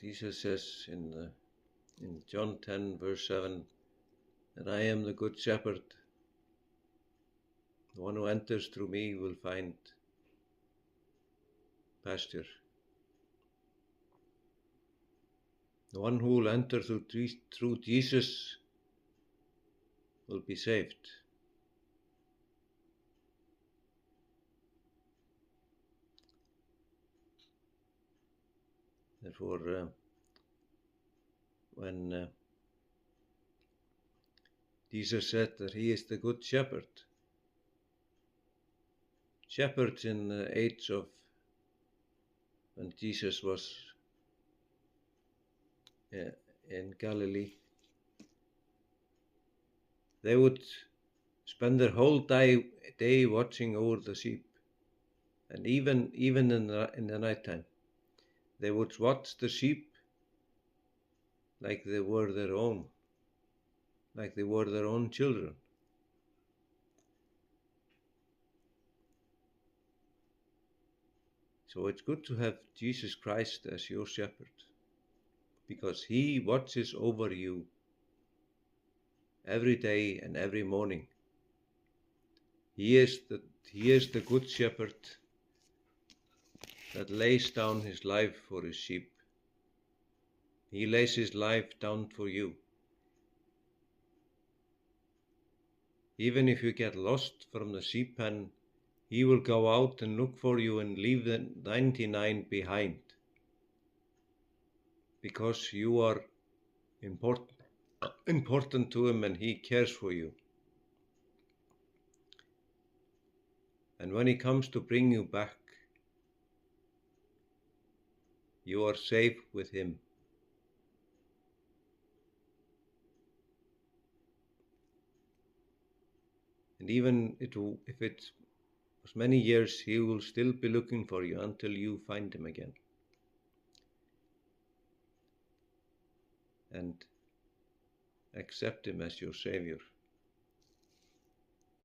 Jesus says in John 10 verse 7 that I am the good shepherd. The one who enters through me will find pasture. The one who will enter through Jesus will be saved. Therefore, when Jesus said that he is the good shepherd, shepherds in the age of when Jesus was in Galilee, they would spend their whole day watching over the sheep, and even in the night time, they would watch the sheep like they were their own, children. So it's good to have Jesus Christ as your shepherd, because he watches over you every day and every morning. He is the good shepherd that lays down his life for his sheep. He lays his life down for you. Even if you get lost from the sheep pen, he will go out and look for you and leave the 99 behind, because you are important to him and he cares for you. And when he comes to bring you back, you are safe with him. And even if it was many years, he will still be looking for you until you find him again. And accept him as your Savior.